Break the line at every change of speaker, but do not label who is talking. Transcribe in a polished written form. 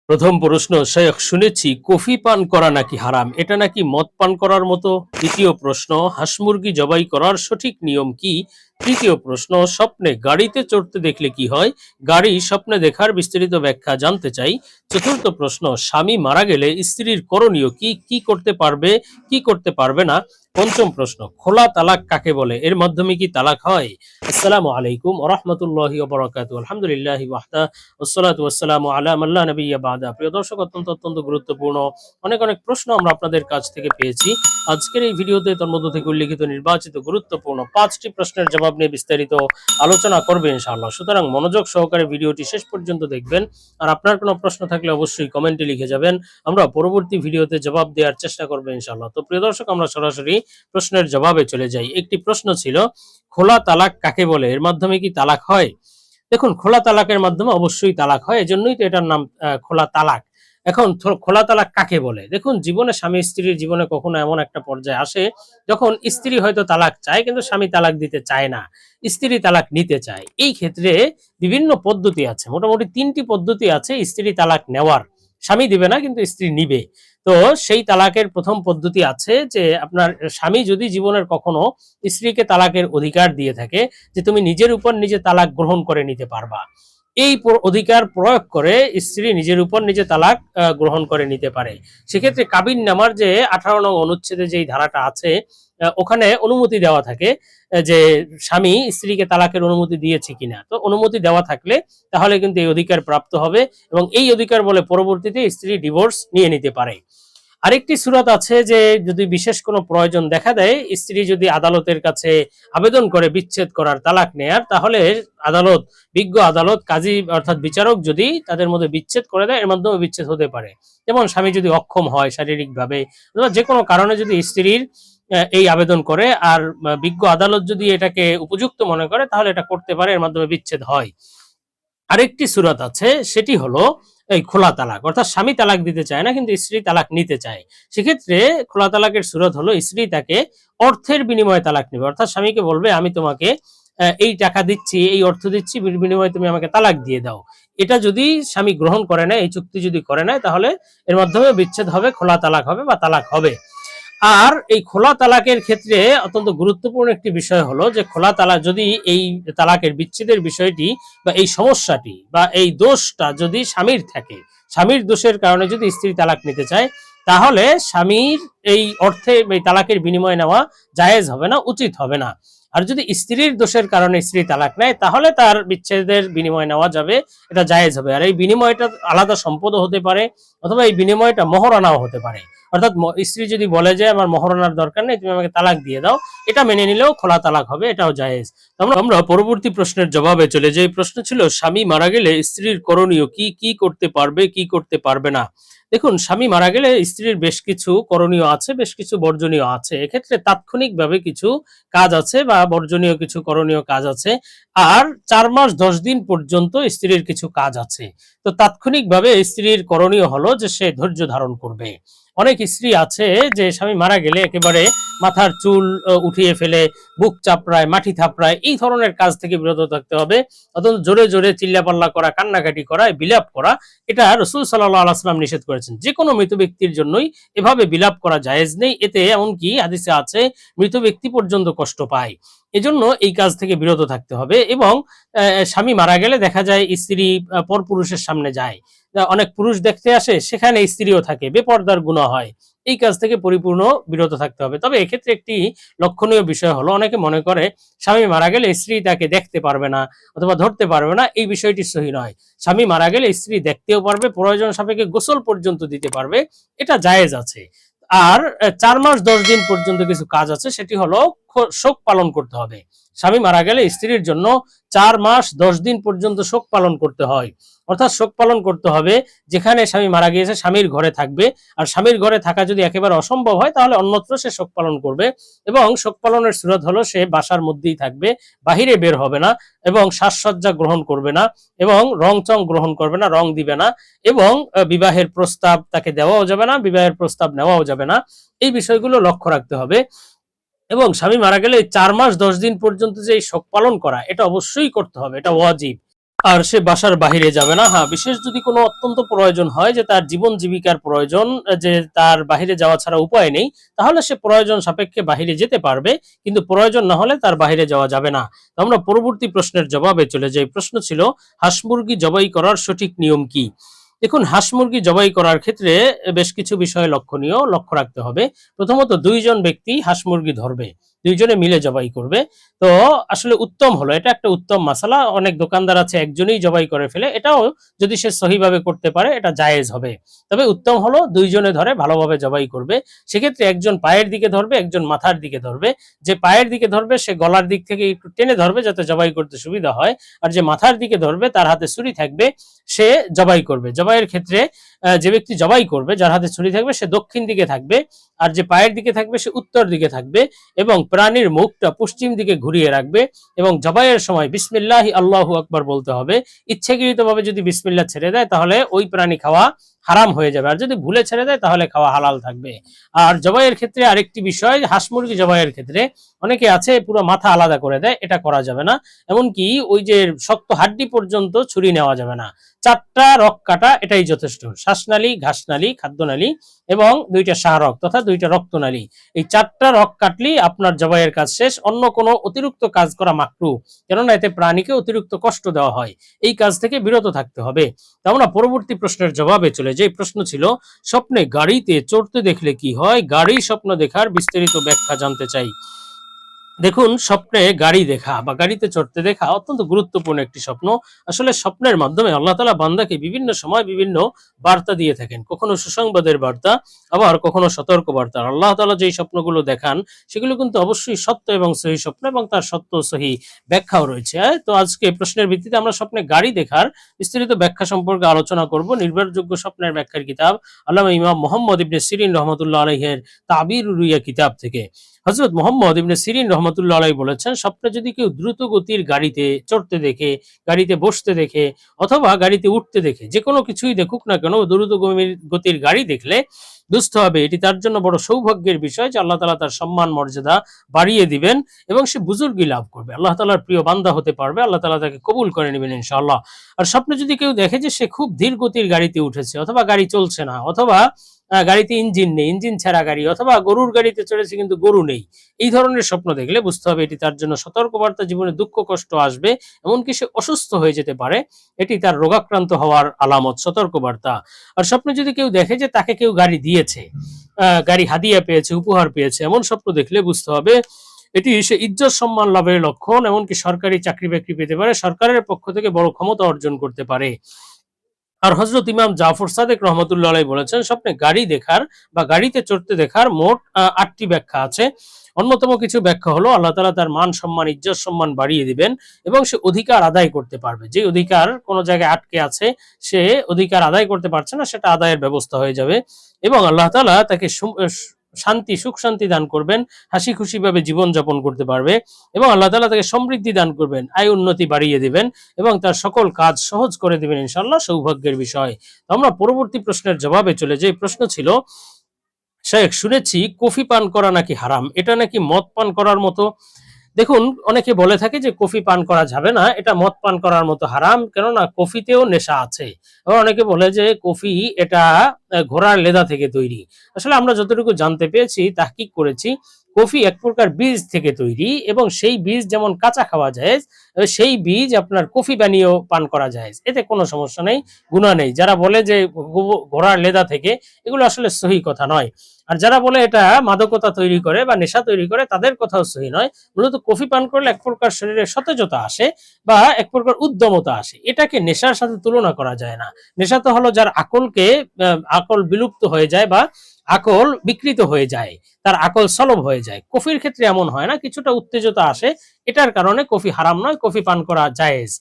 প্রথম প্রশ্ন, শেখ শুনেছি কফি পান করা নাকি হারাম, এটা নাকি মদ পান করার মতো। দ্বিতীয় প্রশ্ন, হাঁস মুরগি জবাই করার সঠিক নিয়ম কি। তৃতীয় প্রশ্ন, স্বপ্নে গাড়িতে চড়তে দেখলে কি হয়। গাড়ি স্বপ্নে দেখার বিস্তারিত ব্যাখ্যা জানতে চাই। চতুর্থ প্রশ্ন, স্বামী মারা গেলে স্ত্রীর করণীয় কি, কি করতে পারবে, কি করতে পারবে না। পঞ্চম প্রশ্ন, খোলা তালাক কাকে বলে, এর মাধ্যমে কি তালাক হয়। আসসালামু আলাইকুম ওয়া রাহমাতুল্লাহি ওয়া বারাকাতুহু। আলহামদুলিল্লাহি ওয়াহদা ওয়াসসালাতু ওয়াসসালামু আলা মান লা নাবিয়্যা বাদা। প্রিয় দর্শক, অত্যন্ত গুরুত্বপূর্ণ অনেক প্রশ্ন আমরা আপনাদের কাছ থেকে পেয়েছি। আজকের এই ভিডিওতে তোর মধ্য থেকে উল্লেখিত নির্বাচিত গুরুত্বপূর্ণ 5টি প্রশ্নের জবাব নিয়ে বিস্তারিত আলোচনা করবে ইনশাআল্লাহ। সুতরাং মনোযোগ সহকারে ভিডিওটি শেষ পর্যন্ত দেখবেন। আর আপনার কোনো প্রশ্ন থাকলে অবশ্যই কমেন্টে লিখে যাবেন, আমরা পরবর্তী ভিডিওতে জবাব দেওয়ার চেষ্টা করব ইনশাআল্লাহ। তো প্রিয় দর্শক, আমরা সরাসরি প্রশ্নের জবাবে চলে যাই। একটি প্রশ্ন ছিল, খোলা তালাক কাকে বলে, এর মাধ্যমে কি তালাক হয়। দেখুন, খোলা তালাকের মাধ্যমে অবশ্যই তালাক হয়, এজন্যই তো এটার নাম খোলা তালাক। এখন খোলা তালাক কাকে বলে, দেখুন, জীবনে স্বামী স্ত্রীর জীবনে কখনো এমন একটা পর্যায়ে আসে যখন স্ত্রী হয়তো তালাক চায় কিন্তু স্বামী তালাক দিতে চায় না, স্ত্রী তালাক নিতে চায়। এই ক্ষেত্রে বিভিন্ন পদ্ধতি আছে, মোটামুটি 3টি পদ্ধতি আছে স্ত্রী তালাক নেওয়ার। স্বামী দিবে না কিন্তু স্ত্রী নিবে। তো সেই তালাকের প্রথম পদ্ধতি আছে যে, আপনার স্বামী যদি জীবনের কখনো স্ত্রীকে তালাকের অধিকার দিয়ে থাকে যে তুমি নিজের উপর নিজে তালাক গ্রহণ করে নিতে পারবা, এই অধিকার প্রয়োগ করে স্ত্রী নিজের উপর নিজে তালাক গ্রহণ করে নিতে পারে। সেক্ষেত্রে কাবিন নামার যে 18 নং অনুচ্ছেদে যেই ধারাটা আছে, ওখানে অনুমতি দেওয়া থাকে যে স্বামী স্ত্রীকে তালাকের অনুমতি দিয়েছে কিনা। তো অনুমতি দেওয়া থাকলে তাহলে কিন্তু এই অধিকার প্রাপ্ত হবে এবং এই অধিকার বলে পরবর্তীতে স্ত্রী ডিভোর্স নিয়ে নিতে পারে। আরেকটি সূরত আছে যে, যদি বিশেষ কোনো প্রয়োজন দেখা দেয়, স্ত্রী যদি আদালতের কাছে আবেদন করে বিচ্ছেদ করার, তালাক নেয়ার, তাহলে আদালত, বিজ্ঞ আদালত, কাজী অর্থাৎ বিচারক যদি তাদের মধ্যে বিচ্ছেদ করে দেয়, এর মাধ্যমে বিচ্ছেদ হতে পারে। যেমন স্বামী যদি অক্ষম হয় শারীরিকভাবে, অথবা যে কোনো কারণে যদি স্ত্রীর এই আবেদন করে আর বিজ্ঞ আদালত যদি এটাকে উপযুক্ত মনে করে, তাহলে এটা করতে পারে, এর মাধ্যমে বিচ্ছেদ হয়। আরেকটি সূরত আছে, সেটি হলো এই খোলা তালাক, অর্থাৎ স্বামী তালাক দিতে চায় না কিন্তু স্ত্রী তালাক নিতে চায়। সেক্ষেত্রে খোলা তালাকের সূরত হলো, স্ত্রী তাকে অর্থের বিনিময়ে তালাক নেবে, অর্থাৎ স্বামীকে বলবে আমি তোমাকে এই টাকা দিচ্ছি, এই অর্থ দিচ্ছি, বিনিময়ে তুমি আমাকে তালাক দিয়ে দাও। এটা যদি স্বামী গ্রহণ করে না, এই চুক্তি যদি করে না, তাহলে এর মাধ্যমে বিচ্ছেদ হবে, খোলা তালাক হবে বা তালাক হবে। আর এই খোলা তালাকের ক্ষেত্রে অত্যন্ত গুরুত্বপূর্ণ একটি বিষয় হলো যে, খোলা তালাক যদি, এই তালাকের বিচ্ছেদের বিষয়টি বা এই সমস্যাটি বা এই দোষটা যদি স্বামীর থাকে, স্বামীর দোষের কারণে যদি স্ত্রী তালাক নিতে চায়, তাহলে স্বামীর এই অর্থে এই তালাকের বিনিময় নেওয়া জায়েজ হবে না, উচিত হবে না। আর যদি স্ত্রীর দোষের কারণে স্ত্রী তালাক নেয়, তাহলে তার বিচ্ছেদের বিনিময় নেওয়া যাবে, এটা জায়েজ হবে। আর এই বিনিময়টা আলাদা সম্পদও হতে পারে, অথবা এই বিনিময়টা মহরানাও হতে পারে। অর্থাৎ স্ত্রী যদি বলে যে আমার মহরানার দরকার নেই, তুমি আমাকে তালাক দিয়ে দাও, এটা মেনে নিলেও খোলা তালাক হবে, এটাও জায়েজ। আমরা পরবর্তী প্রশ্নের জবাবে চলে যাই। প্রশ্ন ছিল, স্বামী মারা গেলে স্ত্রীর করণীয় কি, কি করতে পারবে, কি করতে পারবে না। দেখুন, স্বামী মারা গেলে স্ত্রীর বেশ কিছু করণীয় আছে, বেশ কিছু বর্জনীয় আছে। এক্ষেত্রে তাৎক্ষণিকভাবে কিছু কাজ আছে বা বর্জনীয় কিছু করণীয় কাজ আছে। আর 4 মাস 10 দিন পর্যন্ত স্ত্রীর কিছু কাজ আছে। তো তাৎক্ষণিকভাবে স্ত্রীর করণীয় হলো যে সে ধৈর্য ধারণ করবে। অনেক স্ত্রী আছে যে স্বামী মারা গেলে একেবারে মাথার চুল উঠিয়ে ফেলে, বুক চাপড়ায়, মাটি থাপড়ায়, এই ধরনের কাজ থেকে বিরত থাকতে হবে। অথচ জোরে জোরে চিল্লাপাল্লা করা, কান্নাকাটি করা, বিলাপ করা, এটা রাসূল সাল্লাল্লাহু আলাইহি ওয়াসাল্লাম নিষেধ করেছেন। যে কোনো মৃত ব্যক্তির জন্যই এভাবে বিলাপ করা জায়েজ নেই। এতে এমনকি হাদিসে আছে মৃত ব্যক্তি পর্যন্ত কষ্ট পায়। এজন্য এই কাজ থেকে বিরত থাকতে হবে। এবং স্বামী মারা গেলে দেখা যায় স্ত্রী পরপুরুষের সামনে যায়, অনেক পুরুষ দেখতে আসে, সেখানে স্ত্রীও থাকে, বেপরদার গুনাহ হয়। এই কাজ থেকে পরিপূর্ণ বিরত থাকতে হবে। তবে এক্ষেত্রে একটি লক্ষণীয় বিষয় হলো, অনেকে মনে করে স্বামী মারা গেলে স্ত্রী তাকে দেখতে পারবে না অথবা ধরতে পারবে না, এই বিষয়টি সহি নয়। স্বামী মারা গেলে স্ত্রী দেখতেও পারবে, প্রয়োজন সাপেক্ষে গোসল পর্যন্ত দিতে পারবে, এটা জায়েজ আছে। আর 4 মাস 10 দিন পর্যন্ত কিছু কাজ আছে, সেটি হলো শোক পালন করতে হবে। স্বামী মারা গেলে স্ত্রীর জন্য 4 মাস 10 দিন পর্যন্ত শোক পালন করতে হয়। অর্থাৎ শোক পালন করতে হবে, যেখানে স্বামী মারা গিয়েছে স্বামীর ঘরে থাকবে। আর স্বামীর ঘরে থাকা যদি একেবারে অসম্ভব হয়, তাহলে অন্যত্র সে শোক পালন করবে। এবং শোক পালনের সূরত হলো, সে বাসার মধ্যেই থাকবে, বাহিরে বের হবে না, এবং সাজসজ্জা গ্রহণ করবে না, এবং রং চং গ্রহণ করবে না, রং দিবে না, এবং বিবাহের প্রস্তাব তাকে দেওয়াও যাবে না, বিবাহের প্রস্তাব নেওয়াও যাবে না। এই বিষয়গুলো লক্ষ্য রাখতে হবে। এবং স্বামী মারা গেলে 4 মাস 10 দিন পর্যন্ত যে শোক পালন করা, এটা অবশ্যই করতে হবে, এটা ওয়াজিব। আর সে বাসার বাহিরে যাবে না। হ্যাঁ, বিশেষ যদি কোনো অত্যন্ত প্রয়োজন হয় যে তার জীবন জীবিকার প্রয়োজন, যে তার বাহিরে যাওয়া ছাড়া উপায় নেই, তাহলে সে প্রয়োজন সাপেক্ষে বাহিরে যেতে পারবে, কিন্তু প্রয়োজন না হলে তার বাহিরে যাওয়া যাবে না। তো আমরা পরবর্তী প্রশ্নের জবাবে চলে যাই। প্রশ্ন ছিল হাঁস মুরগি জবাই করার সঠিক নিয়ম কি? দেখুন, হাঁস মুরগি জবাই করার ক্ষেত্রে বেশ কিছু বিষয় লক্ষ্য রাখতে হবে। প্রথমত, দুইজন ব্যক্তি হাঁস মুরগি ধরবে, দুইজনে মিলে জবাই করবে। তো আসলে উত্তম হলো, এটা একটা উত্তম মাসালা। অনেক দোকানদার আছে একজনই জবাই করে ফেলে, এটাও যদি সে সহিভাবে করতে পারে এটা জায়েজ হবে। তবে উত্তম হলো দুইজনে ধরে ভালোভাবে জবাই করবে। সেক্ষেত্রে একজন পায়ের দিকে ধরবে, একজন মাথার দিকে ধরবে। যে পায়ের দিকে ধরবে সে গলার দিক থেকে একটু টেনে ধরবে যাতে জবাই করতে সুবিধা হয়। আর যে মাথার দিকে ধরবে তার হাতে ছুরি থাকবে, সে জবাই করবে। জবাইয়ের ক্ষেত্রে যে ব্যক্তি জবাই করবে যার হাতে ছুরি থাকবে সে দক্ষিণ দিকে থাকবে, আর যে পায়ের দিকে থাকবে সে উত্তর দিকে থাকবে, এবং প্রাণীর মুখটা পশ্চিম দিকে ঘুরিয়ে রাখবে। এবং জবাইয়ের সময় বিসমিল্লাহি আল্লাহু আকবার বলতে হবে। ইচ্ছাকৃতভাবে যদি বিসমিল্লাহ ছেড়ে দেয় তাহলে ওই প্রাণী খাওয়া হারাম হয়ে যাবে, আর যদি ভুলে ছেড়ে দেয় তাহলে খাওয়া হালাল থাকবে। আর জবাইয়ের ক্ষেত্রে আরেকটি বিষয়, হাঁস মুরগি জবাইয়ের ক্ষেত্রে অনেকে আছে পুরো মাথা আলাদা করে দেয়, এটা করা যাবে না। এমনকি ওই যে শক্ত হাড্ডি পর্যন্ত ছুরি নেওয়া যাবে না। 4টা রক কাটা এটাই যথেষ্ট। শ্বাসনালী, ঘাসনালী, খাদ্যনালী এবং 2টা শাহরগ তথা 2টা রক্তনালী, এই 4টা রক কাটলেই আপনার জবাইয়ের কাজ শেষ। অন্য কোনো অতিরিক্ত কাজ করা মাকরুহ, কেননা এতে প্রাণীকে অতিরিক্ত কষ্ট দেওয়া হয়। এই কাজ থেকে বিরত থাকতে হবে। তো আমরা পরবর্তী প্রশ্নের জবাবে চলে যাই। প্রশ্ন ছিল স্বপ্নে গাড়িতে চড়তে দেখলে কি হয়? গাড়ি স্বপ্ন দেখার বিস্তারিত ব্যাখ্যা জানতে চাই। দেখুন, স্বপ্নে গাড়ি দেখা বা গাড়িতে চড়তে দেখা অত্যন্ত গুরুত্বপূর্ণ একটি স্বপ্ন। আসলে স্বপ্নের মাধ্যমে আল্লাহ তাআলা বান্দাকে বিভিন্ন সময় বিভিন্ন বার্তা দিয়ে থাকেন, কখনো সুসংবাদের বার্তা, আবার কখনো সতর্ক বার্তা। আল্লাহ তাআলা যেই স্বপ্নগুলো দেখান সেগুলো কিন্তু অবশ্যই সত্য এবং সহি স্বপ্ন, এবং তার সত্য সহি ব্যাখ্যাও রয়েছে। তো আজকে প্রশ্নের ভিত্তিতে আমরা স্বপ্নে গাড়ি দেখার বিস্তারিত ব্যাখ্যা সম্পর্কে আলোচনা করব। নির্ভরযোগ্য স্বপ্নের ব্যাখ্যার কিতাব আল্লামা ইমাম মুহাম্মদ ইবনে সিরিন রহমতুল্লাহ আলাইহির তাবির রুইয়া কিতাব থেকে হযরত মুহাম্মদ ইবনে সিরিন রহমতুল্লাহ আলাইহি বলেছেন, স্বপ্নে যদি কেউ দ্রুত গতির গাড়িতে চড়তে দেখে, গাড়িতে বসতে দেখে, অথবা গাড়িতে উঠতে দেখে, যে কোনো কিছুই দেখুক না কেন, দ্রুত গতির গাড়ি দেখলে বুঝতে হবে এটি তার জন্য বড় সৌভাগ্যের বিষয়, যে আল্লাহ তাআলা তার সম্মান মর্যাদা বাড়িয়ে দিবেন এবং সে বুজুর্গি লাভ করবে, আল্লাহ তাআলার প্রিয় বান্দা হতে পারবে, আল্লাহ তাআলা তাকে কবুল করে নেবেন ইনশাআল্লাহ। আর স্বপ্নে যদি কেউ দেখে যে সে খুব ধীর গতির গাড়িতে উঠেছে, অথবা গাড়ি চলছে না, অথবা গাড়িতে ইঞ্জিন নেই, ইঞ্জিন ছাড়া গাড়ি, অথবা গরুর গাড়িতে চড়েছে কিন্তু গরু নেই, এই ধরনের স্বপ্ন দেখলে বুঝতে হবে এটি তার জন্য সতর্কবার্তা। জীবনে দুঃখ কষ্ট আসবে, এমনকি সে অসুস্থ হয়ে যেতে পারে, এটি তার রোগাক্রান্ত হওয়ার আলামত, সতর্কবার্তা। আর স্বপ্নে যদি কেউ দেখে যে তাকে কেউ গাড়ি দিয়েছে, গাড়ি হাদিয়া পেয়েছে, উপহার পেয়েছে, এমন স্বপ্ন দেখলে বুঝতে হবে এটি সে ইজ্জত সম্মান লাভের লক্ষণ, এমনকি সরকারি চাকরি বাকরি পেতে পারে, সরকারের পক্ষ থেকে বড় ক্ষমতা অর্জন করতে পারে। আর হযরত ইমাম জাফর সাদেক রহমতুল্লাহ আলাইহি বলেছেন, স্বপ্নে গাড়ি দেখার বা গাড়িতে চড়তে দেখার মোট 8টি ব্যাখ্যা আছে। অন্যতম কিছু ব্যাখ্যা হলো আল্লাহ তাআলা তার মান সম্মান, ইজ্জত সম্মান বাড়িয়ে দিবেন এবং সে অধিকার আদায় করতে পারবে। যে অধিকার কোনো জায়গায় আটকে আছে, সে অধিকার আদায় করতে পারছে না, সেটা আদায়ের ব্যবস্থা হয়ে যাবে। এবং আল্লাহ তাআলা তাকে শান্তি, সুখ শান্তি দান করবেন, হাসি খুশি ভাবে জীবন যাপন করতে পারবে, এবং আল্লাহ তাআলা তাকে সমৃদ্ধি দান করবেন, আয় উন্নতি বাড়িয়ে দিবেন এবং তার সকল কাজ সহজ করে দিবেন ইনশাআল্লাহ, সৌভাগ্যের বিষয়। তো আমরা পরবর্তী প্রশ্নের জবাবে চলে যাই। প্রশ্ন ছিল, শেখ শুনেছি কফি পান করা নাকি হারাম, এটা নাকি মদ পান করার মতো। দেখুন, অনেকে বলে থাকে যে কফি পান করা যাবে না, এটা মদ পান করার মতো হারাম, কেননা কফিতেও নেশা আছে। আবার অনেকে বলে যে কফি এটা ঘোড়ার লেদা থেকে তৈরি। আসলে আমরা যতটুকু জানতে পেরেছি, তাহকিক করেছি, কফি এক প্রকার বীজ থেকে তৈরি, এবং সেই বীজ যেমন কাঁচা খাওয়া যায়, সেই বীজ আপনার কফি বানিয়েও পান করা যায়, এতে কোনো সমস্যা নেই, গুনাহ নেই। যারা বলে যে ঘোড়ার লেদা থেকে, এগুলো আসলে সহি কথা নয়। আর যারা বলে এটা মাদকতা তৈরি করে বা নেশা তৈরি করে, তাদের কথাও সহি নয়। মূলত কফি পান করলে এক প্রকার শরীরে সতেজতা আসে বা এক প্রকার উদ্যমতা আসে, এটাকে নেশার সাথে তুলনা করা যায় না। নেশা তো হলো যার আকল বিলুপ্ত হয়ে যায় বা আকল বিকৃত হয়ে যায়, তার আকল সলব হয়ে যায়। কফির ক্ষেত্রে এমন হয় না, কিছুটা উত্তেজতা আসে, এটার কারণে কফি হারাম নয়, কফি পান করা জায়েজ।